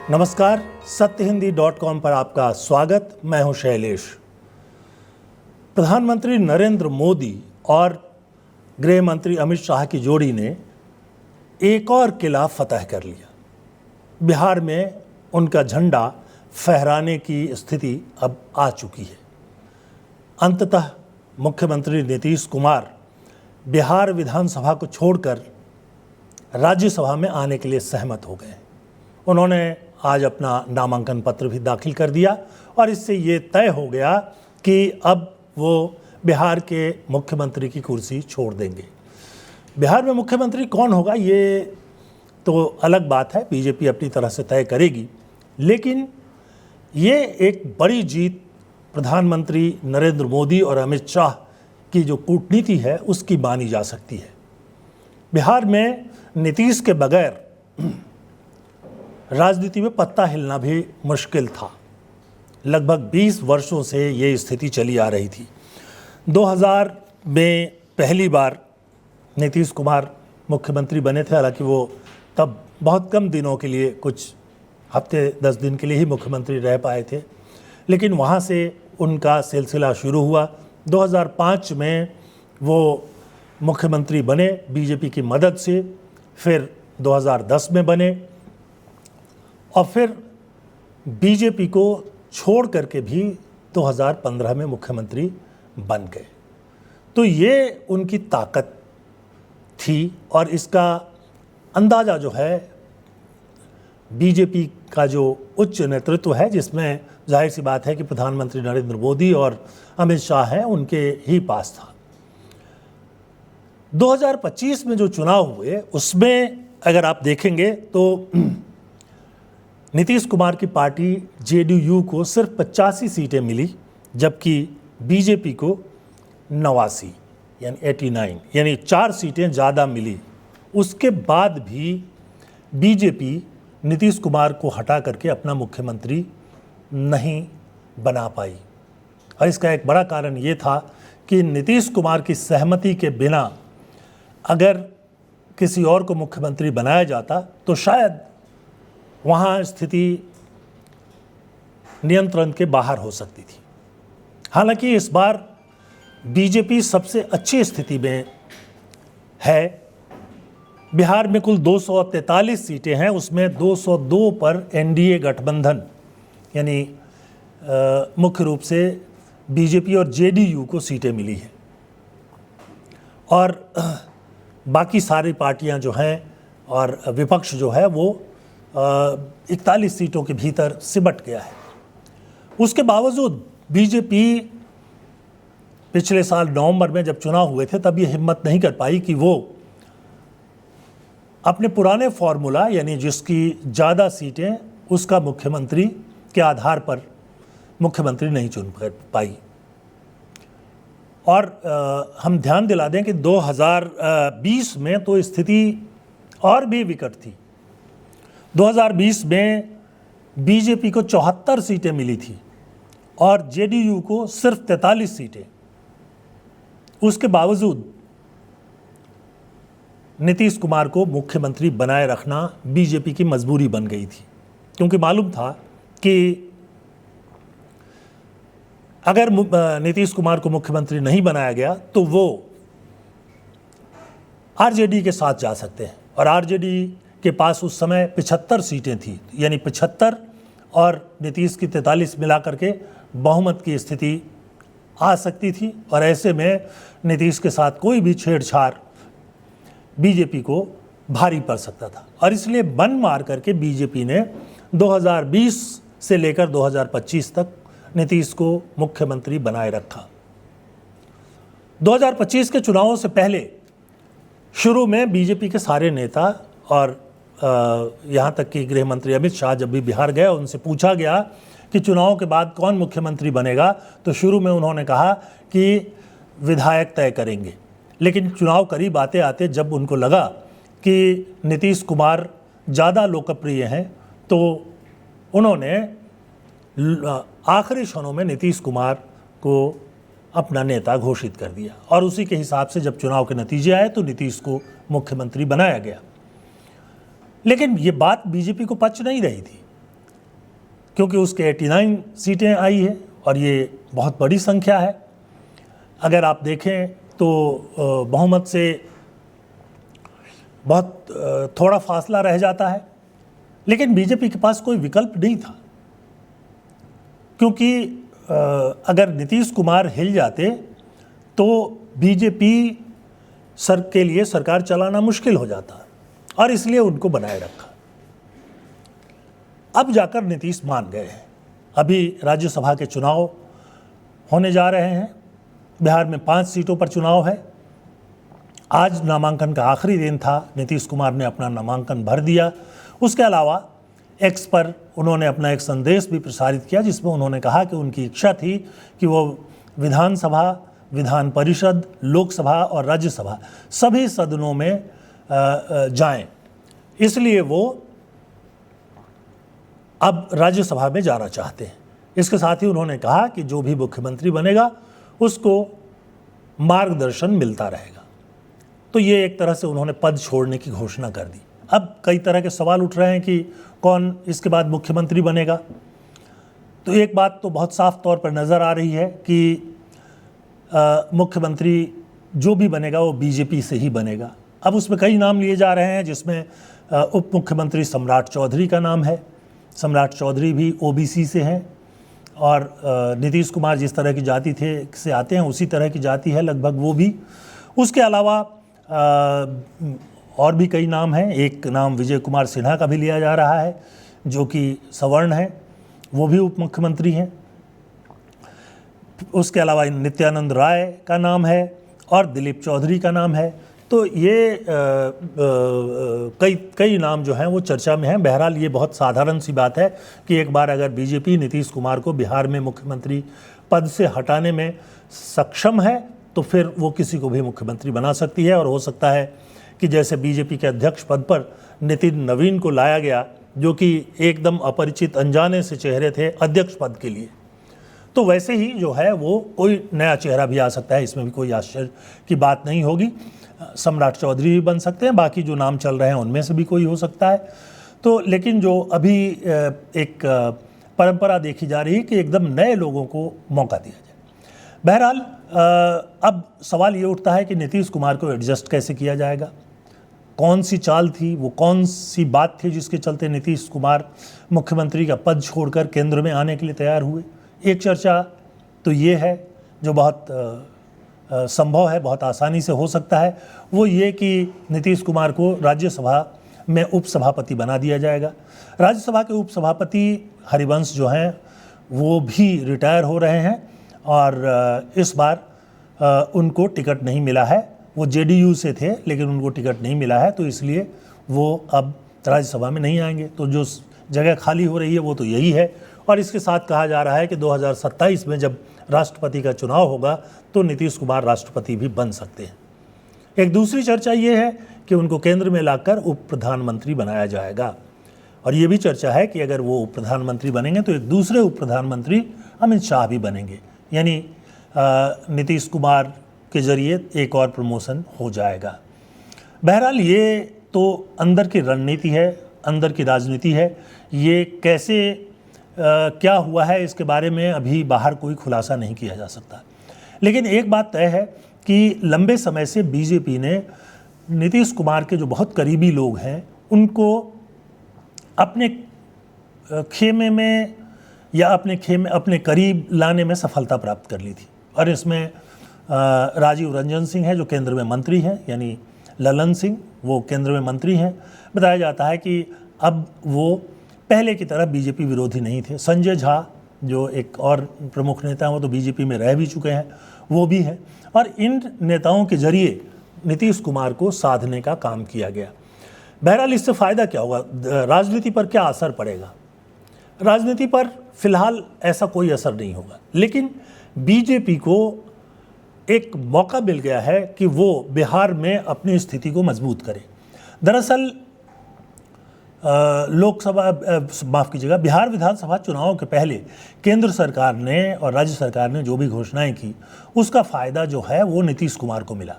नमस्कार, सत्यहिंदी.com पर आपका स्वागत। मैं हूं शैलेश। प्रधानमंत्री नरेंद्र मोदी और गृह मंत्री अमित शाह की जोड़ी ने एक और किला फतह कर लिया। बिहार में उनका झंडा फहराने की स्थिति अब आ चुकी है। अंततः मुख्यमंत्री नीतीश कुमार बिहार विधानसभा को छोड़कर राज्यसभा में आने के लिए सहमत हो गए। उन्होंने आज अपना नामांकन पत्र भी दाखिल कर दिया और इससे ये तय हो गया कि अब वो बिहार के मुख्यमंत्री की कुर्सी छोड़ देंगे। बिहार में मुख्यमंत्री कौन होगा ये तो अलग बात है, बीजेपी अपनी तरह से तय करेगी, लेकिन ये एक बड़ी जीत प्रधानमंत्री नरेंद्र मोदी और अमित शाह की जो कूटनीति है उसकी मानी जा सकती है। बिहार में नीतीश के बगैर राजनीति में पत्ता हिलना भी मुश्किल था। लगभग 20 वर्षों से ये स्थिति चली आ रही थी। 2000 में पहली बार नीतीश कुमार मुख्यमंत्री बने थे, हालांकि वो तब बहुत कम दिनों के लिए, कुछ हफ्ते 10 दिन के लिए ही मुख्यमंत्री रह पाए थे, लेकिन वहाँ से उनका सिलसिला शुरू हुआ। 2005 में वो मुख्यमंत्री बने बीजेपी की मदद से, फिर 2010 में बने और फिर बीजेपी को छोड़ करके भी 2015 में मुख्यमंत्री बन गए। तो ये उनकी ताकत थी और इसका अंदाज़ा जो है बीजेपी का जो उच्च नेतृत्व है, जिसमें जाहिर सी बात है कि प्रधानमंत्री नरेंद्र मोदी और अमित शाह हैं, उनके ही पास था। 2025 में जो चुनाव हुए उसमें अगर आप देखेंगे तो नीतीश कुमार की पार्टी जेडीयू को सिर्फ 85 सीटें मिली, जबकि बीजेपी को 89 यानी 89 यानी 4 सीटें ज़्यादा मिली। उसके बाद भी बीजेपी नीतीश कुमार को हटा करके अपना मुख्यमंत्री नहीं बना पाई और इसका एक बड़ा कारण ये था कि नीतीश कुमार की सहमति के बिना अगर किसी और को मुख्यमंत्री बनाया जाता तो शायद वहाँ स्थिति नियंत्रण के बाहर हो सकती थी। हालांकि इस बार बीजेपी सबसे अच्छी स्थिति में है। बिहार में कुल 243 सीटें हैं, उसमें 202 पर एनडीए गठबंधन यानी मुख्य रूप से बीजेपी और जेडीयू को सीटें मिली हैं और बाकी सारी पार्टियां जो हैं और विपक्ष जो है वो 41 सीटों के भीतर सिमट गया है। उसके बावजूद बीजेपी पिछले साल नवंबर में जब चुनाव हुए थे तब ये हिम्मत नहीं कर पाई कि वो अपने पुराने फॉर्मूला यानी जिसकी ज़्यादा सीटें उसका मुख्यमंत्री के आधार पर मुख्यमंत्री नहीं चुन पाई। और हम ध्यान दिला दें कि 2020 में तो स्थिति और भी विकट थी। 2020 में बीजेपी को 74 सीटें मिली थी और जेडीयू को सिर्फ 43 सीटें। उसके बावजूद नीतीश कुमार को मुख्यमंत्री बनाए रखना बीजेपी की मजबूरी बन गई थी, क्योंकि मालूम था कि अगर नीतीश कुमार को मुख्यमंत्री नहीं बनाया गया तो वो आरजेडी के साथ जा सकते हैं और आरजेडी के पास उस समय 75 सीटें थी, यानी 75 और नीतीश की 43 मिला करके बहुमत की स्थिति आ सकती थी और ऐसे में नीतीश के साथ कोई भी छेड़छाड़ बीजेपी को भारी पड़ सकता था। और इसलिए मन मार करके बीजेपी ने 2020 से लेकर 2025 तक नीतीश को मुख्यमंत्री बनाए रखा। 2025 के चुनावों से पहले शुरू में बीजेपी के सारे नेता और यहाँ तक कि गृह मंत्री अमित शाह जब भी बिहार गए, उनसे पूछा गया कि चुनाव के बाद कौन मुख्यमंत्री बनेगा, तो शुरू में उन्होंने कहा कि विधायक तय करेंगे। लेकिन चुनाव करीब आते आते जब उनको लगा कि नीतीश कुमार ज़्यादा लोकप्रिय हैं तो उन्होंने आखिरी क्षणों में नीतीश कुमार को अपना नेता घोषित कर दिया और उसी के हिसाब से जब चुनाव के नतीजे आए तो नीतीश को मुख्यमंत्री बनाया गया। लेकिन ये बात बीजेपी को पच नहीं रही थी क्योंकि उसके 89 सीटें आई है और ये बहुत बड़ी संख्या है। अगर आप देखें तो बहुमत से बहुत थोड़ा फासला रह जाता है, लेकिन बीजेपी के पास कोई विकल्प नहीं था, क्योंकि अगर नीतीश कुमार हिल जाते तो बीजेपी सर के लिए सरकार चलाना मुश्किल हो जाता, और इसलिए उनको बनाए रखा। अब जाकर नीतीश मान गए हैं। अभी राज्यसभा के चुनाव होने जा रहे हैं। बिहार में 5 सीटों पर चुनाव है। आज नामांकन का आखिरी दिन था। नीतीश कुमार ने अपना नामांकन भर दिया। उसके अलावा एक्स पर उन्होंने अपना एक संदेश भी प्रसारित किया, जिसमें उन्होंने कहा कि उनकी इच्छा थी कि वो विधानसभा, विधान परिषद, लोकसभा और राज्यसभा सभी सदनों में जाएं। इसलिए वो अब राज्यसभा में जाना चाहते हैं। इसके साथ ही उन्होंने कहा कि जो भी मुख्यमंत्री बनेगा उसको मार्गदर्शन मिलता रहेगा। तो ये एक तरह से उन्होंने पद छोड़ने की घोषणा कर दी। अब कई तरह के सवाल उठ रहे हैं कि कौन इसके बाद मुख्यमंत्री बनेगा। तो एक बात तो बहुत साफ तौर पर नज़र आ रही है कि मुख्यमंत्री जो भी बनेगा वो बीजेपी से ही बनेगा। अब उसमें कई नाम लिए जा रहे हैं, जिसमें उप मुख्यमंत्री सम्राट चौधरी का नाम है। सम्राट चौधरी भी ओबीसी से हैं और नीतीश कुमार जिस तरह की जाति से आते हैं उसी तरह की जाति है लगभग वो भी। उसके अलावा और भी कई नाम हैं। एक नाम विजय कुमार सिन्हा का भी लिया जा रहा है, जो कि सवर्ण है, वो भी उप मुख्यमंत्री हैं। उसके अलावा नित्यानंद राय का नाम है और दिलीप चौधरी का नाम है। तो ये कई नाम जो हैं वो चर्चा में हैं। बहरहाल ये बहुत साधारण सी बात है कि एक बार अगर बीजेपी नीतीश कुमार को बिहार में मुख्यमंत्री पद से हटाने में सक्षम है तो फिर वो किसी को भी मुख्यमंत्री बना सकती है। और हो सकता है कि जैसे बीजेपी के अध्यक्ष पद पर नितिन नवीन को लाया गया, जो कि एकदम अपरिचित अनजाने से चेहरे थे अध्यक्ष पद के लिए, तो वैसे ही जो है वो कोई नया चेहरा भी आ सकता है। इसमें भी कोई आश्चर्य की बात नहीं होगी। सम्राट चौधरी भी बन सकते हैं, बाकी जो नाम चल रहे हैं उनमें से भी कोई हो सकता है। तो लेकिन जो अभी एक परंपरा देखी जा रही है कि एकदम नए लोगों को मौका दिया जाए। बहरहाल अब सवाल ये उठता है कि नीतीश कुमार को एडजस्ट कैसे किया जाएगा। कौन सी चाल थी, वो कौन सी बात थी जिसके चलते नीतीश कुमार मुख्यमंत्री का पद छोड़कर केंद्र में आने के लिए तैयार हुए। एक चर्चा तो ये है जो बहुत संभव है, बहुत आसानी से हो सकता है, वो ये कि नीतीश कुमार को राज्यसभा में उपसभापति बना दिया जाएगा। राज्यसभा के उपसभापति हरिवंश जो हैं वो भी रिटायर हो रहे हैं और इस बार उनको टिकट नहीं मिला है। वो जेडीयू से थे लेकिन उनको टिकट नहीं मिला है, तो इसलिए वो अब राज्यसभा में नहीं आएंगे। तो जो जगह खाली हो रही है वो तो यही है। और इसके साथ कहा जा रहा है कि 2027 में जब राष्ट्रपति का चुनाव होगा तो नीतीश कुमार राष्ट्रपति भी बन सकते हैं। एक दूसरी चर्चा ये है कि उनको केंद्र में लाकर उप प्रधानमंत्री बनाया जाएगा। और ये भी चर्चा है कि अगर वो उप प्रधानमंत्री बनेंगे तो एक दूसरे उप प्रधानमंत्री अमित शाह भी बनेंगे, यानी नीतीश कुमार के जरिए एक और प्रमोशन हो जाएगा। बहरहाल ये तो अंदर की रणनीति है, अंदर की राजनीति है। ये कैसे क्या हुआ है इसके बारे में अभी बाहर कोई खुलासा नहीं किया जा सकता। लेकिन एक बात तय है कि लंबे समय से बीजेपी ने नीतीश कुमार के जो बहुत करीबी लोग हैं उनको अपने खेमे में या अपने करीब लाने में सफलता प्राप्त कर ली थी। और इसमें राजीव रंजन सिंह है जो केंद्र में मंत्री हैं, यानी ललन सिंह वो केंद्र में मंत्री हैं। बताया जाता है कि अब वो पहले की तरह बीजेपी विरोधी नहीं थे। संजय झा जो एक और प्रमुख नेता हैं वो तो बीजेपी में रह भी चुके हैं, वो भी हैं। और इन नेताओं के जरिए नीतीश कुमार को साधने का काम किया गया। बहरहाल इससे फ़ायदा क्या होगा, राजनीति पर क्या असर पड़ेगा? राजनीति पर फिलहाल ऐसा कोई असर नहीं होगा, लेकिन बीजेपी को एक मौका मिल गया है कि वो बिहार में अपनी स्थिति को मजबूत करे। दरअसल बिहार विधानसभा चुनाव के पहले केंद्र सरकार ने और राज्य सरकार ने जो भी घोषणाएं की उसका फ़ायदा जो है वो नीतीश कुमार को मिला।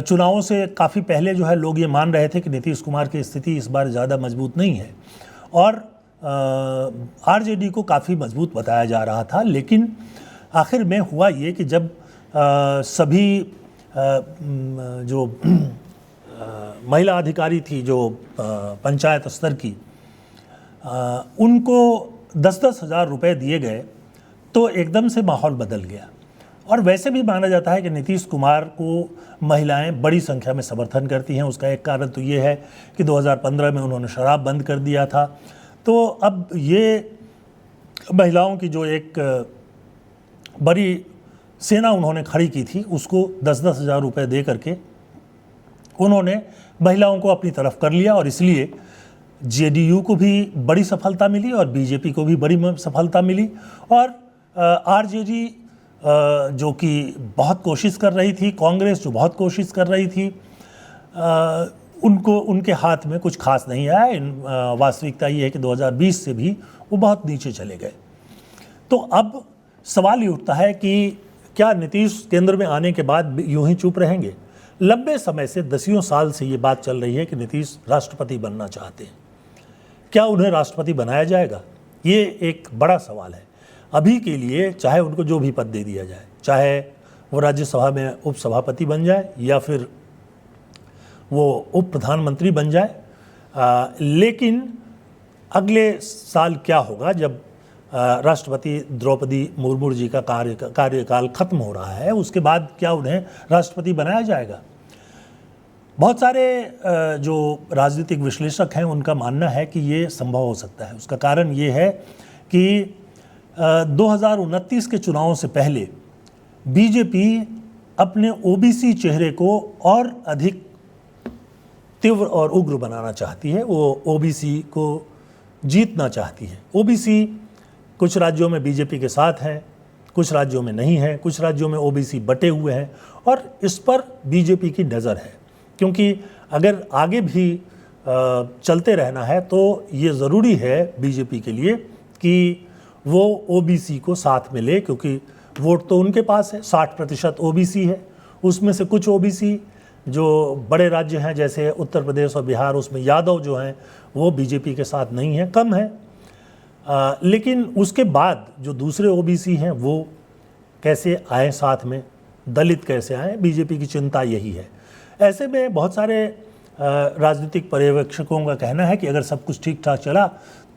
चुनावों से काफ़ी पहले जो है लोग ये मान रहे थे कि नीतीश कुमार की स्थिति इस बार ज़्यादा मजबूत नहीं है और आरजेडी को काफ़ी मजबूत बताया जा रहा था, लेकिन आखिर में हुआ ये कि जब सभी जो महिला अधिकारी थी जो पंचायत स्तर की, उनको 10-10 हज़ार रुपये दिए गए तो एकदम से माहौल बदल गया। और वैसे भी माना जाता है कि नीतीश कुमार को महिलाएं बड़ी संख्या में समर्थन करती हैं। उसका एक कारण तो ये है कि 2015 में उन्होंने शराब बंद कर दिया था, तो अब ये महिलाओं की जो एक बड़ी सेना उन्होंने खड़ी की थी, उसको 10-10 हज़ार रुपये दे करके उन्होंने महिलाओं को अपनी तरफ कर लिया। और इसलिए जेडीयू को भी बड़ी सफलता मिली और बीजेपी को भी बड़ी सफलता मिली। और आरजेडी जो कि बहुत कोशिश कर रही थी, कांग्रेस जो बहुत कोशिश कर रही थी, उनके हाथ में कुछ खास नहीं आया। वास्तविकता ये है कि 2020 से भी वो बहुत नीचे चले गए। तो अब सवाल ये उठता है कि क्या नीतीश केंद्र में आने के बाद यूं ही चुप रहेंगे? लंबे समय से, दसियों साल से ये बात चल रही है कि नीतीश राष्ट्रपति बनना चाहते हैं। क्या उन्हें राष्ट्रपति बनाया जाएगा? ये एक बड़ा सवाल है। अभी के लिए चाहे उनको जो भी पद दे दिया जाए, चाहे वो राज्यसभा में उपसभापति बन जाए या फिर वो उप प्रधानमंत्री बन जाए, लेकिन अगले साल क्या होगा जब राष्ट्रपति द्रौपदी मुर्मू जी का कार्यकाल खत्म हो रहा है, उसके बाद क्या उन्हें राष्ट्रपति बनाया जाएगा? बहुत सारे जो राजनीतिक विश्लेषक हैं उनका मानना है कि ये संभव हो सकता है। उसका कारण ये है कि 2029 के चुनावों से पहले बीजेपी अपने ओबीसी चेहरे को और अधिक तीव्र और उग्र बनाना चाहती है। वो ओबीसी को जीतना चाहती है। ओबीसी कुछ राज्यों में बीजेपी के साथ हैं, कुछ राज्यों में नहीं है, कुछ राज्यों में ओबीसी बटे हुए हैं और इस पर बीजेपी की नज़र है, क्योंकि अगर आगे भी चलते रहना है तो ये ज़रूरी है बीजेपी के लिए कि वो ओबीसी को साथ में ले, क्योंकि वोट तो उनके पास है। 60% ओबीसी है, उसमें से कुछ ओबीसी जो बड़े राज्य हैं जैसे उत्तर प्रदेश और बिहार, उसमें यादव जो हैं वो बीजेपी के साथ नहीं हैं, कम है। लेकिन उसके बाद जो दूसरे ओबीसी हैं वो कैसे आए साथ में, दलित कैसे आए, बीजेपी की चिंता यही है। ऐसे में बहुत सारे राजनीतिक पर्यवेक्षकों का कहना है कि अगर सब कुछ ठीक ठाक चला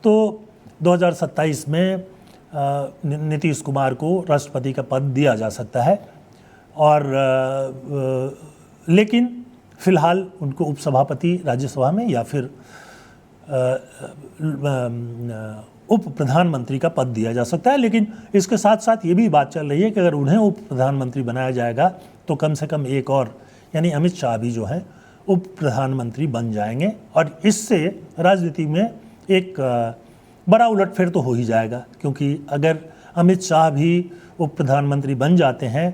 तो 2027 में नीतीश कुमार को राष्ट्रपति का पद दिया जा सकता है। और लेकिन फिलहाल उनको उपसभापति राज्यसभा में या फिर उप प्रधानमंत्री का पद दिया जा सकता है। लेकिन इसके साथ साथ ये भी बात चल रही है कि अगर उन्हें उप प्रधानमंत्री बनाया जाएगा तो कम से कम एक और, यानी अमित शाह भी जो है उप प्रधानमंत्री बन जाएंगे और इससे राजनीति में एक बड़ा उलटफेर तो हो ही जाएगा, क्योंकि अगर अमित शाह भी उप प्रधानमंत्री बन जाते हैं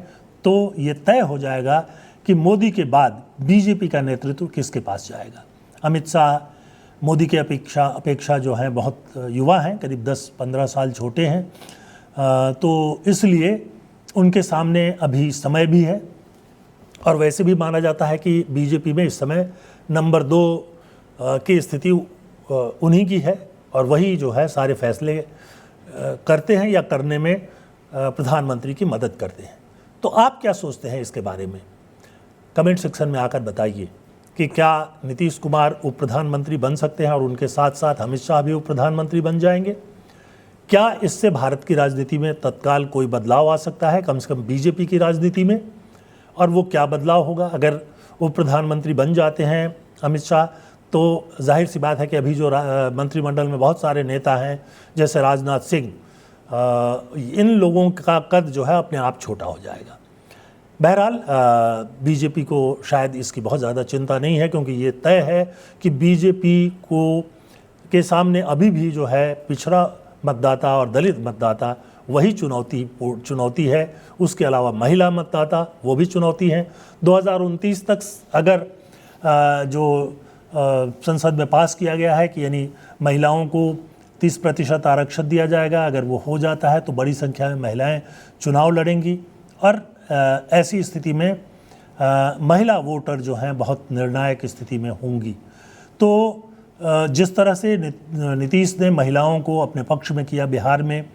तो ये तय हो जाएगा कि मोदी के बाद बीजेपी का नेतृत्व किसके पास जाएगा। अमित शाह मोदी के अपेक्षा जो हैं बहुत युवा हैं, करीब 10-15 साल छोटे हैं, तो इसलिए उनके सामने अभी समय भी है। और वैसे भी माना जाता है कि बीजेपी में इस समय नंबर 2 की स्थिति उन्हीं की है और वही जो है सारे फैसले करते हैं या करने में प्रधानमंत्री की मदद करते हैं। तो आप क्या सोचते हैं इसके बारे में? कमेंट सेक्शन में आकर बताइए कि क्या नीतीश कुमार उप प्रधानमंत्री बन सकते हैं और उनके साथ साथ अमित शाह भी उप प्रधानमंत्री बन जाएंगे? क्या इससे भारत की राजनीति में तत्काल कोई बदलाव आ सकता है, कम से कम बीजेपी की राजनीति में? और वो क्या बदलाव होगा अगर उप प्रधानमंत्री बन जाते हैं अमित शाह? तो जाहिर सी बात है कि अभी जो मंत्रिमंडल में बहुत सारे नेता हैं जैसे राजनाथ सिंह, इन लोगों का कद जो है अपने आप छोटा हो जाएगा। बहरहाल बीजेपी को शायद इसकी बहुत ज़्यादा चिंता नहीं है, क्योंकि ये तय है कि बीजेपी के सामने अभी भी जो है पिछड़ा मतदाता और दलित मतदाता वही चुनौती है। उसके अलावा महिला मतदाता वो भी चुनौती हैं। 2029 तक अगर जो संसद में पास किया गया है कि यानी महिलाओं को 30% आरक्षण दिया जाएगा, अगर वो हो जाता है तो बड़ी संख्या में महिलाएं चुनाव लड़ेंगी और ऐसी स्थिति में महिला वोटर जो हैं बहुत निर्णायक स्थिति में होंगी। तो जिस तरह से नीतीश ने महिलाओं को अपने पक्ष में किया बिहार में,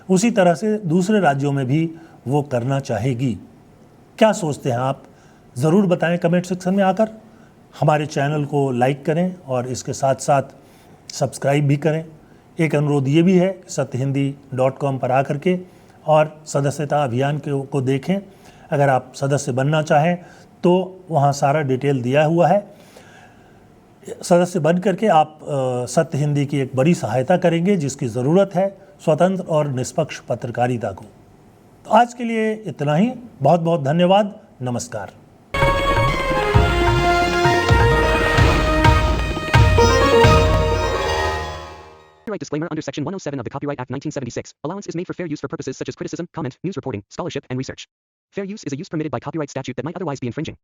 उसी तरह से दूसरे राज्यों में भी वो करना चाहेगी। क्या सोचते हैं आप? ज़रूर बताएं कमेंट सेक्शन में आकर। हमारे चैनल को लाइक करें और इसके साथ साथ सब्सक्राइब भी करें। एक अनुरोध ये भी है कि satyhindi.com पर आकर के और सदस्यता अभियान को देखें। अगर आप सदस्य बनना चाहें तो वहाँ सारा डिटेल दिया हुआ है। सदस्य बन करके आप सत्य हिंदी की एक बड़ी सहायता करेंगे, जिसकी ज़रूरत है स्वतंत्र और निष्पक्ष पत्रकारिता को। तो आज के लिए इतना ही। बहुत बहुत धन्यवाद। नमस्कार। Copyright disclaimer under Section 107 of the Copyright Act 1976. Allowance is made for fair use for purposes such as criticism, comment, news reporting, scholarship, and research. Fair use is a use permitted by copyright statute that might otherwise be infringing.